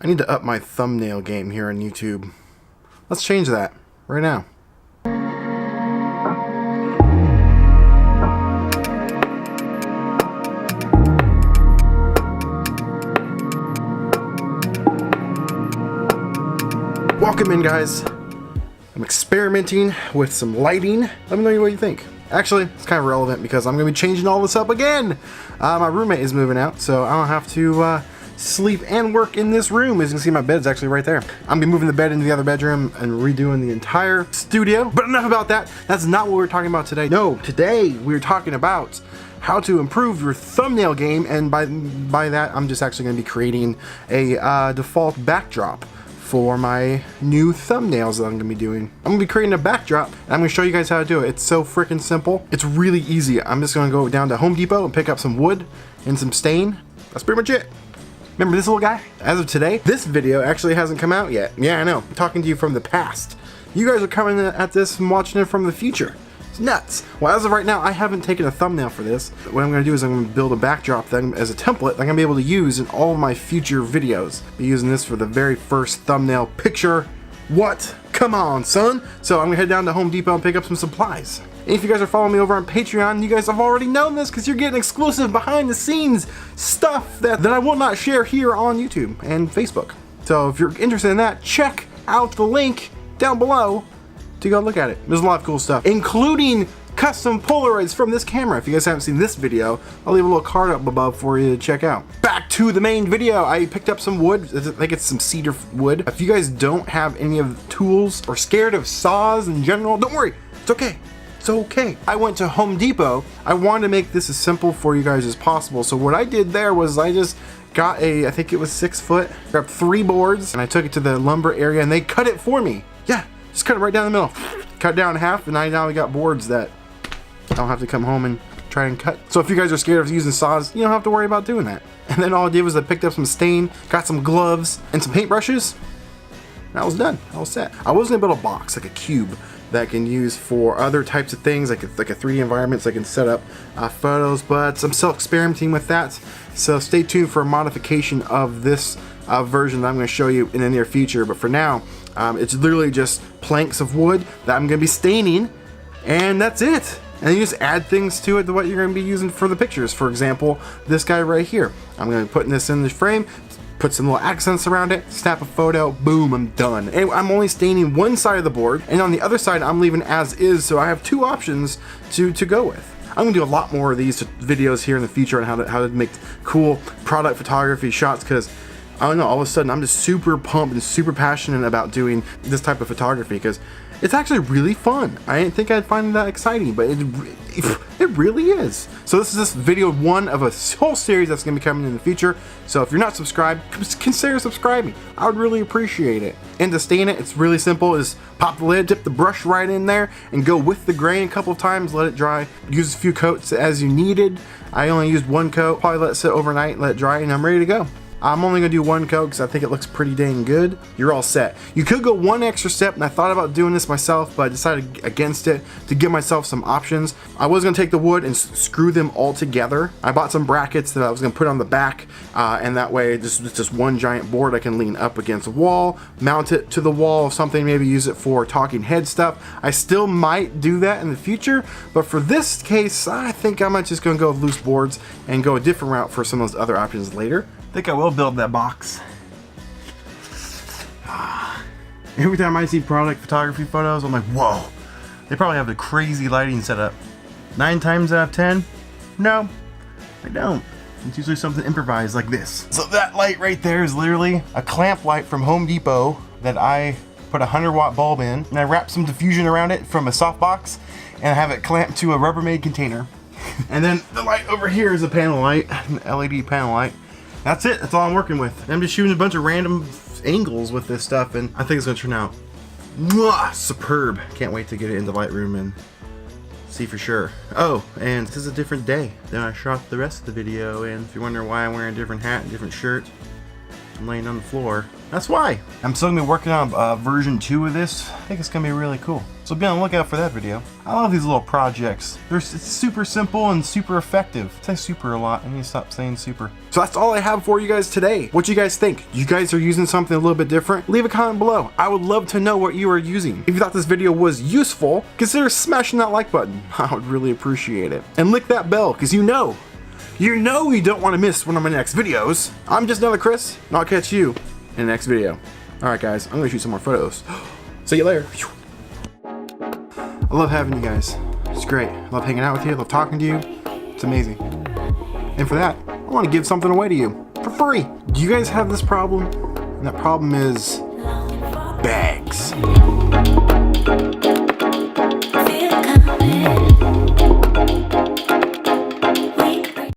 I need to up my thumbnail game here on YouTube. Let's change that right now. Welcome in, guys. I'm experimenting with some lighting. Let me know what you think. Actually, it's kind of relevant because I'm going to be changing all this up again. My roommate is moving out, so I don't have to sleep and work in this room. As you can see, my bed's actually right there. I'm going to be moving the bed into the other bedroom and redoing the entire studio. But enough about that. That's not what we're talking about today. No, today we're talking about how to improve your thumbnail game, and by that, I'm just actually going to be creating a default backdrop for my new thumbnails that I'm gonna be doing. I'm gonna be creating a backdrop and I'm gonna show you guys how to do it. It's so freaking simple. It's really easy. I'm just gonna go down to Home Depot and pick up some wood and some stain. That's pretty much it. Remember this little guy? As of today, this video actually hasn't come out yet. Yeah, I know. I'm talking to you from the past. You guys are coming at this and watching it from the future. It's nuts. Well, as of right now, I haven't taken a thumbnail for this. What I'm going to do is I'm going to build a backdrop thing as a template that I'm going to be able to use in all of my future videos. Be using this for the very first thumbnail picture. What? Come on, son. So I'm going to head down to Home Depot and pick up some supplies. And if you guys are following me over on Patreon, you guys have already known this because you're getting exclusive behind the scenes stuff that I will not share here on YouTube and Facebook. So if you're interested in that, check out the link down below to go look at it. There's a lot of cool stuff, including custom Polaroids from this camera. If you guys haven't seen this video, I'll leave a little card up above for you to check out. Back to the main video. I picked up some wood. I think it's some cedar wood. If you guys don't have any of the tools or scared of saws in general, don't worry. It's okay. It's okay. I went to Home Depot. I wanted to make this as simple for you guys as possible. So what I did there was I just got I think it was 6 foot, grabbed 3 boards, and I took it to the lumber area and they cut it for me. Yeah. Just cut it right down the middle. Cut down in half, and I now got boards that I don't have to come home and try and cut. So if you guys are scared of using saws, you don't have to worry about doing that. And then all I did was I picked up some stain, got some gloves, and some paintbrushes. And I was done. I was set. I was gonna build a box, like a cube, that I can use for other types of things, like a 3D environment, so I can set up photos, but I'm still experimenting with that. So stay tuned for a modification of this version that I'm going to show you in the near future. But for now, it's literally just planks of wood that I'm going to be staining, and that's it. And then you just add things to it to what you're going to be using for the pictures. For example, this guy right here. I'm going to be putting this in the frame, put some little accents around it, snap a photo, boom, I'm done. And I'm only staining one side of the board, and on the other side I'm leaving as is, so I have 2 options to go with. I'm gonna do a lot more of these videos here in the future on how to make cool product photography shots, because I don't know, all of a sudden I'm just super pumped and super passionate about doing this type of photography because it's actually really fun. I didn't think I'd find it that exciting, but it really is. So this is video 1 of a whole series that's gonna be coming in the future. So if you're not subscribed, consider subscribing. I would really appreciate it. And to stain it, it's really simple. Just pop the lid, dip the brush right in there, and go with the grain a couple of times, let it dry. Use a few coats as you needed. I only used 1 coat, probably let it sit overnight, let it dry, and I'm ready to go. I'm only gonna do 1 coat because I think it looks pretty dang good. You're all set. You could go 1 extra step, and I thought about doing this myself, but I decided against it to give myself some options. I was gonna take the wood and screw them all together. I bought some brackets that I was gonna put on the back, and that way it's just 1 giant board I can lean up against a wall, mount it to the wall of something, maybe use it for talking head stuff. I still might do that in the future, but for this case, I think I'm just gonna go with loose boards and go a different route for some of those other options later. I think I will build that box. Every time I see product photography photos, I'm like, whoa, they probably have the crazy lighting setup. 9 times out of 10, no, I don't. It's usually something improvised like this. So that light right there is literally a clamp light from Home Depot that I put a 100-watt bulb in, and I wrap some diffusion around it from a softbox, and I have it clamped to a Rubbermaid container. And then the light over here is a panel light, an LED panel light. That's it. That's all I'm working with. I'm just shooting a bunch of random angles with this stuff, and I think it's gonna turn out superb. Can't wait to get it into Lightroom and see for sure. Oh, and this is a different day than I shot the rest of the video, and if you're wondering why I'm wearing a different hat and different shirt, I'm laying on the floor. That's why. I'm still gonna be working on version 2 of this. I think it's gonna be really cool. So be on the lookout for that video. I love these little projects. It's super simple and super effective. I say super a lot. I need to stop saying super. So that's all I have for you guys today. What you guys think? You guys are using something a little bit different? Leave a comment below. I would love to know what you are using. If you thought this video was useful, consider smashing that like button. I would really appreciate it. And click that bell, because you know you don't want to miss one of my next videos. I'm just another Chris, and I'll catch you in the next video. Alright guys, I'm gonna shoot some more photos. See you later. I love having you guys. It's great. I love hanging out with you. I love talking to you. It's amazing. And for that, I want to give something away to you for free. Do you guys have this problem? And that problem is bags.